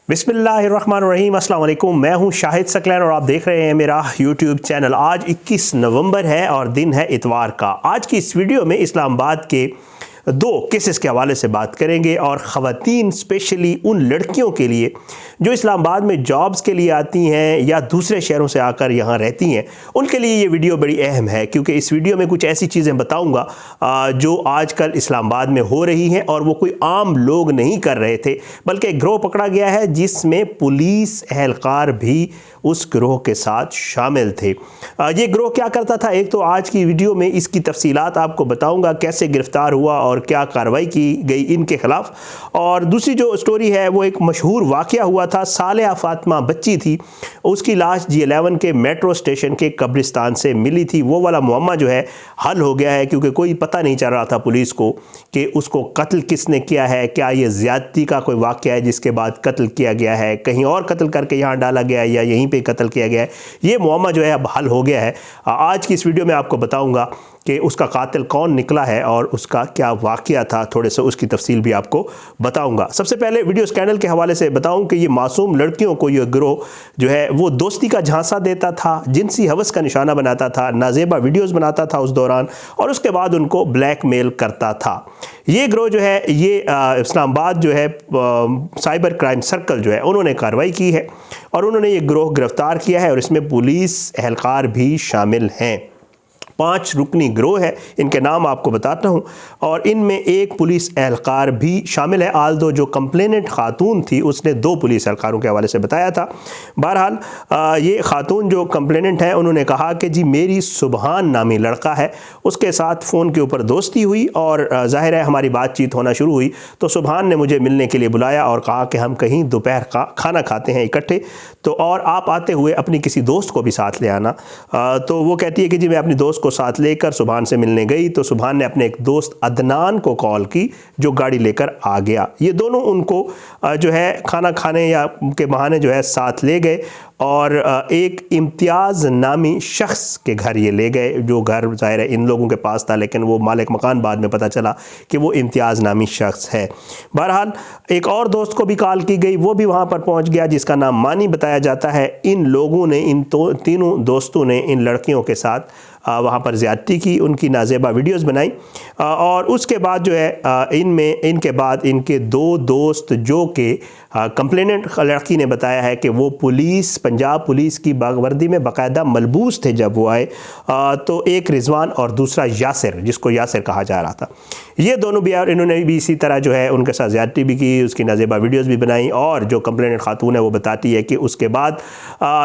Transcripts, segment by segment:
बिस्मिल्लाहिर्रहमानिर्रहीम, अस्सलाम वालेकुम। मैं हूं शाहिद सकलैन और आप देख रहे हैं मेरा यूट्यूब चैनल। आज 21 नवंबर है और दिन है इतवार का। आज की इस वीडियो में इस्लामाबाद के दो केसेस के हवाले से बात करेंगे और ख़वातीन स्पेशली उन लड़कियों के लिए जो इस्लामाबाद में जॉब्स के लिए आती हैं या दूसरे शहरों से आकर यहाँ रहती हैं, उनके लिए ये वीडियो बड़ी अहम है क्योंकि इस वीडियो में कुछ ऐसी चीज़ें बताऊँगा जो आजकल इस्लामाबाद में हो रही हैं और वो कोई आम लोग नहीं कर रहे थे, बल्कि एक गिरोह पकड़ा गया है जिसमें पुलिस एहलकार भी उस गिरोह के साथ शामिल थे। ये गिरोह क्या करता था, एक तो आज की वीडियो में इसकी तफसीलात आपको बताऊंगा, कैसे गिरफ्तार हुआ और क्या कार्रवाई की गई इनके ख़िलाफ़। और दूसरी जो स्टोरी है वो एक मशहूर वाक़या हुआ था। सालेहा फ़ातिमा बच्ची थी, उसकी लाश G11 के मेट्रो स्टेशन के कब्रिस्तान से मिली थी। वो वाला मुअम्मा जो है हल हो गया है क्योंकि कोई पता नहीं चल रहा था पुलिस को कि उसको कत्ल किसने किया है, क्या ये ज़्यादती का कोई वाक़या है जिसके बाद कत्ल किया गया है, कहीं और कत्ल करके यहाँ डाला गया है या यहीं पे कत्ल किया गया है। ये मुअम्मा जो है अब हल हो गया है। आज की इस वीडियो में आपको बताऊंगा कि उसका कातिल कौन निकला है और उसका क्या वाक़या था, थोड़े से उसकी तफसील भी आपको बताऊंगा। सबसे पहले वीडियो स्कैंडल के हवाले से बताऊं कि ये मासूम लड़कियों को ये गिरोह जो है वो दोस्ती का झांसा देता था, जिनसी हवस का निशाना बनाता था, नाजेबा वीडियोज़ बनाता था उस दौरान और उसके बाद उनको ब्लैकमेल करता था। ये गिरोह जो है ये इस्लामाबाद जो है साइबर क्राइम सर्कल जो है उन्होंने कार्रवाई की है और उन्होंने ये गिरोह गिरफ्तार किया है और इसमें पुलिस एहलकार भी शामिल हैं। 5 रुकनी गिरोह है, इनके नाम आपको बताता हूँ और इनमें एक पुलिस एहलकार भी शामिल है। आल्दो जो कंप्लेनेंट खातून थी उसने 2 पुलिस एहलकारों के हवाले से बताया था। बहरहाल ये खातून जो कंप्लेनेंट है उन्होंने कहा कि जी मेरी सुबहान नामी लड़का है, उसके साथ फ़ोन के ऊपर दोस्ती हुई और ज़ाहिर है हमारी बातचीत होना शुरू हुई तो सुबहान ने मुझे मिलने के लिए बुलाया और कहा कि हम कहीं दोपहर का खाना खाते हैं इकट्ठे, तो और आप आते हुए अपनी किसी दोस्त को भी साथ ले आना। तो वो कहती है कि जी मैं अपनी दोस्त को साथ लेकर सुबहान से मिलने गई तो सुबहान ने अपने एक दोस्त अदनान को कॉल की जो गाड़ी लेकर आ गया। ये दोनों उनको जो है खाना खाने या के बहाने जो है साथ ले गए और एक इम्तियाज़ नामी शख्स के घर ये ले गए, जो घर ज़ाहिर है इन लोगों के पास था लेकिन वो मालिक मकान बाद में पता चला कि वो इम्तियाज़ नामी शख्स है। बहरहाल एक और दोस्त को भी कॉल की गई, वो भी वहाँ पर पहुँच गया जिसका नाम मानी बताया जाता है। इन लोगों ने तीनों दोस्तों ने इन लड़कियों के साथ वहाँ पर ज़्यादती की, उनकी नाजेबा वीडियोज़ बनाई और उसके बाद जो है इनके बाद इनके 2 दोस्त जो कि कंप्लेनेंट लड़की ने बताया है कि वो पंजाब पुलिस की वर्दी में बाकायदा मलबूस थे जब वो आए, तो एक रिजवान और दूसरा यासिर, जिसको यासिर कहा जा रहा था, ये दोनों भी और इन्होंने भी इसी तरह जो है उनके साथ ज़्यादती भी की, उसकी नाजेबा वीडियोज़ भी बनाई। और जो कंप्लेनेंट खातून है वो बताती है कि उसके बाद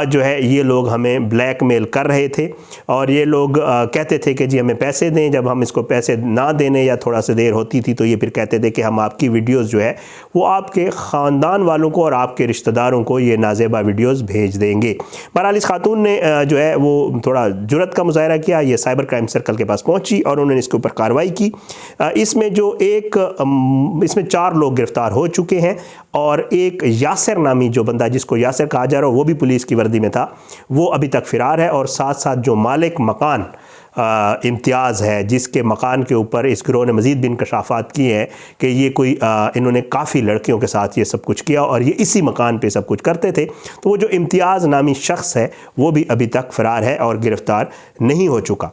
जो है ये लोग हमें ब्लैकमेल कर रहे थे और ये लोग कहते थे कि जी हमें पैसे दें, जब हम इसको पैसे ना देने या थोड़ा सा देर होती थी तो ये फिर कहते थे कि हम आपकी वीडियोज़ जो है वो आपके ख़ानदान वालों को और आपके रिश्तेदारों को ये नाजेबा वीडियोज़ भेज देंगे। बहरहाल इस खातून ने जो है वो थोड़ा जुर्रत का मुजाहरा किया, ये साइबर क्राइम सर्कल के पास पहुंची और उन्होंने इसके ऊपर कार्रवाई की। इसमें 4 लोग गिरफ्तार हो चुके हैं और एक यासिर नामी जो बंदा जिसको यासिर कहा जा रहा है वो भी पुलिस की वर्दी में था, वो अभी तक फ़रार है। और साथ साथ जो मालिक मकान इम्तियाज़ है जिसके मकान के ऊपर इस गिरोह ने मज़ीद भी इंकशाफात किए हैं कि ये कोई इन्होंने काफ़ी लड़कियों के साथ ये सब कुछ किया और ये इसी मकान पे सब कुछ करते थे, तो वो जो इम्तियाज़ नामी शख्स है वो भी अभी तक फ़रार है और गिरफ़्तार नहीं हो चुका।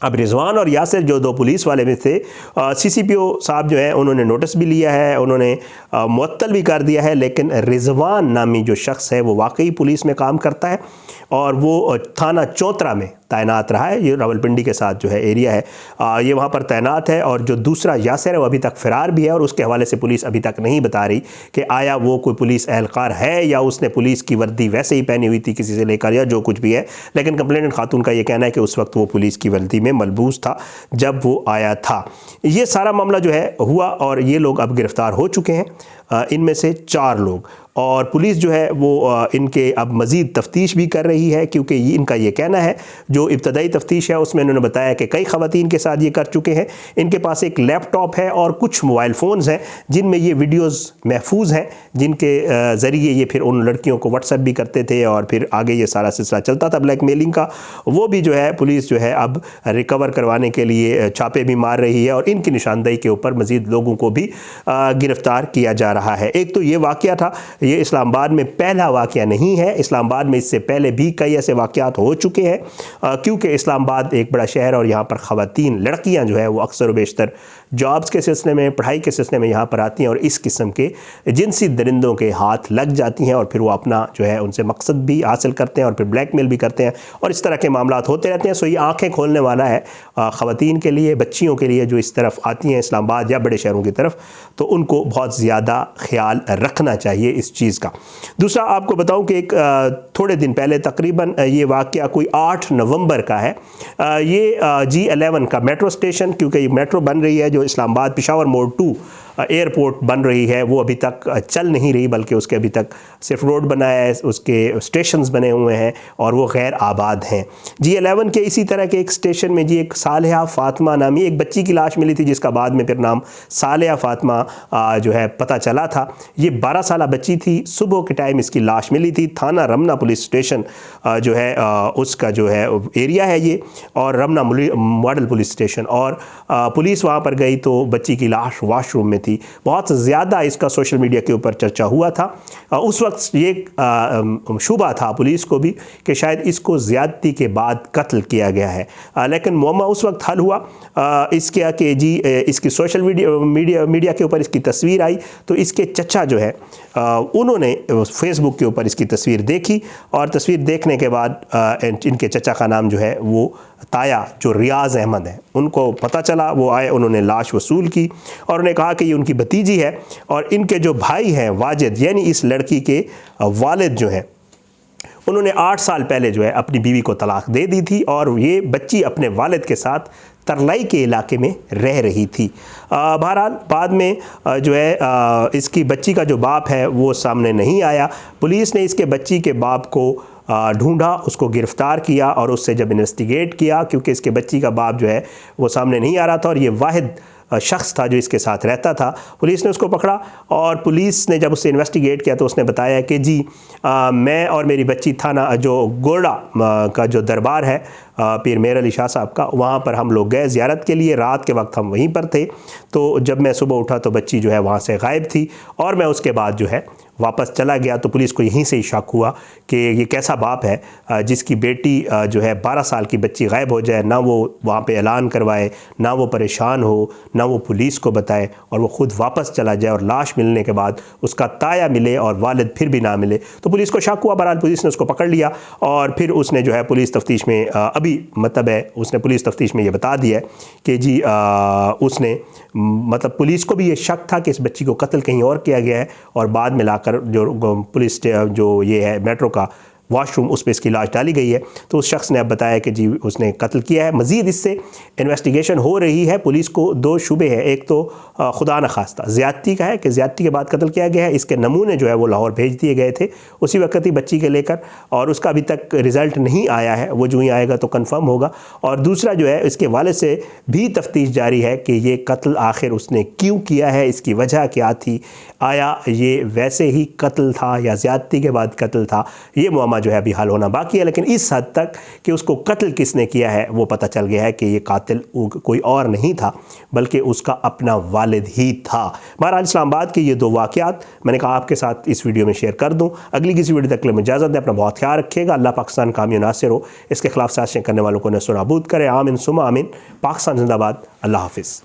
अब रिजवान और यासिर जो 2 पुलिस वाले में थे, CCPO साहब जो है उन्होंने नोटिस भी लिया है, उन्होंने मुअत्तल भी कर दिया है, लेकिन रिजवान नामी जो शख्स है वो वाकई पुलिस में काम करता है और वो थाना चौतरा में तैनात रहा है। ये रावलपिंडी के साथ जो है एरिया है, ये वहाँ पर तैनात है। और जो दूसरा यासिर है वो अभी तक फ़रार भी है और उसके हवाले से पुलिस अभी तक नहीं बता रही कि आया वो कोई पुलिस एहलकार है या उसने पुलिस की वर्दी वैसे ही पहनी हुई थी किसी से लेकर या जो कुछ भी है। लेकिन कंप्लेनेंट खातून का ये कहना है कि उस वक्त वो पुलिस की वर्दी में मलबूस था जब वो आया था। ये सारा मामला जो है हुआ और ये लोग अब गिरफ़्तार हो चुके हैं, इनमें से 4 लोग। और पुलिस जो है वो इनके अब मज़ीद तफ्तीश भी कर रही है क्योंकि इनका ये कहना है, जो इब्तदाई तफ्तीश है उसमें इन्होंने बताया कि कई ख़वातीन के साथ ये कर चुके हैं। इनके पास एक लैपटॉप है और कुछ मोबाइल फ़ोन्स हैं जिनमें ये वीडियोज़ महफूज हैं, जिनके ज़रिए ये फिर उन लड़कियों को व्हाट्सएप भी करते थे और फिर आगे ये सारा सिलसिला चलता था ब्लैकमेलिंग का। वो भी जो है पुलिस जो है अब रिकवर करवाने के लिए छापे भी मार रही है और इनकी निशानदेही के ऊपर मज़ीद लोगों को भी गिरफ़्तार किया जा رہا ہے۔ ایک تو یہ واقعہ تھا، یہ اسلام آباد میں پہلا واقعہ نہیں ہے، اسلام آباد میں اس سے پہلے بھی کئی ایسے واقعات ہو چکے ہیں، کیونکہ اسلام آباد ایک بڑا شہر اور یہاں پر خواتین لڑکیاں جو ہے وہ اکثر و بیشتر جابز کے سلسلے میں، پڑھائی کے سلسلے میں یہاں پر آتی ہیں اور اس قسم کے جنسی درندوں کے ہاتھ لگ جاتی ہیں اور پھر وہ اپنا جو ہے ان سے مقصد بھی حاصل کرتے ہیں اور پھر بلیک میل بھی کرتے ہیں اور اس طرح کے معاملات ہوتے رہتے ہیں۔ سو یہ آنکھیں کھولنے والا ہے خواتین کے لیے، بچیوں کے لیے جو اس طرف آتی ہیں اسلام آباد یا بڑے شہروں کی طرف، تو ان کو بہت زیادہ خیال رکھنا چاہیے اس چیز کا۔ دوسرا آپ کو بتاؤں کہ ایک تھوڑے دن پہلے تقریباً یہ واقعہ کوئی 8 نومبر کا ہے، یہ G11 کا میٹرو اسٹیشن، کیونکہ یہ میٹرو بن رہی ہے جو اسلام آباد پشاور موڑ 2 ایئرپورٹ بن رہی ہے، وہ ابھی تک چل نہیں رہی، بلکہ اس کے ابھی تک صرف روڈ بنایا ہے، اس کے اسٹیشنز بنے ہوئے ہیں اور وہ غیر آباد ہیں۔ G11 کے اسی طرح کے ایک اسٹیشن میں جی ایک صالحہ فاطمہ نامی ایک بچی کی لاش ملی تھی، جس کا بعد میں پھر نام صالحہ فاطمہ جو ہے پتہ چلا تھا۔ یہ 12 سالہ بچی تھی، صبح کے ٹائم اس کی لاش ملی تھی۔ تھانہ رمنا پولیس اسٹیشن جو ہے اس کا جو ہے ایریا ہے یہ، اور رمنا ماڈل پولیس اسٹیشن، اور پولیس وہاں پر گئی تو بچی کی لاش واش روم میں تھی۔ بہت زیادہ اس کا سوشل میڈیا کے اوپر چرچا ہوا تھا۔ اس وقت یہ شبہ تھا پولیس کو بھی کہ شاید اس کو زیادتی کے بعد قتل کیا گیا ہے، لیکن معمہ اس وقت حل ہوا اس کیا کہ جی اس کی سوشل میڈیا کے اوپر اس کی تصویر آئی تو اس کے چچا جو ہے انہوں نے فیس بک کے اوپر اس کی تصویر دیکھی، اور تصویر دیکھنے کے بعد ان کے چچا کا نام جو ہے وہ تایا جو ریاض احمد ہے، ان کو پتہ چلا، وہ آئے، انہوں نے لاش وصول کی اور انہیں کہا کہ یہ ان کی بھتیجی ہے، اور ان کے جو بھائی ہیں واجد یعنی اس لڑکی کے والد جو ہیں انہوں نے 8 سال پہلے جو ہے اپنی بیوی کو طلاق دے دی تھی اور یہ بچی اپنے والد کے ساتھ ترلائی کے علاقے میں رہ رہی تھی۔ بہرحال بعد میں جو ہے اس کی بچی کا جو باپ ہے وہ سامنے نہیں آیا۔ پولیس نے اس کے بچی کے باپ کو ڈھونڈا، اس کو گرفتار کیا اور اس سے جب انویسٹیگیٹ کیا، کیونکہ اس کے بچی کا باپ جو ہے وہ سامنے نہیں آ رہا تھا اور یہ واحد شخص تھا جو اس کے ساتھ رہتا تھا، پولیس نے اس کو پکڑا اور پولیس نے جب اس سے انویسٹیگیٹ کیا تو اس نے بتایا کہ جی میں اور میری بچی تھانہ جو گورڈا کا جو دربار ہے پیر میر علی شاہ صاحب کا، وہاں پر ہم لوگ گئے زیارت کے لیے، رات کے وقت ہم وہیں پر تھے، تو جب میں صبح اٹھا تو بچی جو ہے وہاں سے غائب تھی اور میں اس کے بعد جو ہے واپس چلا گیا۔ تو پولیس کو یہیں سے ہی شک ہوا کہ یہ کیسا باپ ہے جس کی بیٹی جو ہے 12 سال کی بچی غائب ہو جائے، نہ وہ وہاں پہ اعلان کروائے، نہ وہ پریشان ہو، نہ وہ پولیس کو بتائے، اور وہ خود واپس چلا جائے اور لاش ملنے کے بعد اس کا تایا ملے اور والد پھر بھی نہ ملے۔ تو پولیس کو شک ہوا، بہرحال پولیس نے اس کو پکڑ لیا اور پھر اس نے جو ہے پولیس تفتیش میں ابھی مطلب ہے اس نے پولیس تفتیش میں یہ بتا دیا ہے کہ جی اس نے مطلب پولیس کو بھی یہ شک تھا کہ اس بچی کو قتل کہیں اور کیا گیا ہے، اور بعد میں لا کر جو پولیس جو یہ ہے میٹرو کا واش روم اس پہ اس کی لاش ڈالی گئی ہے، تو اس شخص نے اب بتایا کہ جی اس نے قتل کیا ہے۔ مزید اس سے انویسٹیگیشن ہو رہی ہے، پولیس کو 2 شبے ہیں، ایک تو خدا نخواستہ زیادتی کا ہے کہ زیادتی کے بعد قتل کیا گیا ہے، اس کے نمونے جو ہے وہ لاہور بھیج دیے گئے تھے اسی وقت ہی بچی کے لے کر، اور اس کا ابھی تک رزلٹ نہیں آیا ہے، وہ جو ہی آئے گا تو کنفرم ہوگا۔ اور دوسرا جو ہے اس کے والد سے بھی تفتیش جاری ہے کہ یہ قتل آخر اس نے کیوں کیا ہے، اس کی وجہ کیا تھی، آیا یہ ویسے ہی قتل تھا یا زیادتی کے بعد قتل تھا، یہ معاملہ جو ہے ابھی حل ہونا باقی ہے۔ لیکن اس حد تک کہ اس کو قتل کس نے کیا ہے وہ پتہ چل گیا ہے کہ یہ قاتل کوئی اور نہیں تھا بلکہ اس کا اپنا والد ہی تھا۔ بہرحال اسلام آباد کے یہ 2 واقعات میں نے کہا آپ کے ساتھ اس ویڈیو میں شیئر کر دوں۔ اگلی کسی ویڈیو تک کے لیے اجازت دیں، اپنا بہت خیال رکھیے گا۔ اللہ پاکستان کامیاب ناصر ہو، اس کے خلاف سازشیں کرنے والوں کو نصر و نابود کرے، آمین ثم آمین۔ پاکستان زندہ باد، اللہ حافظ۔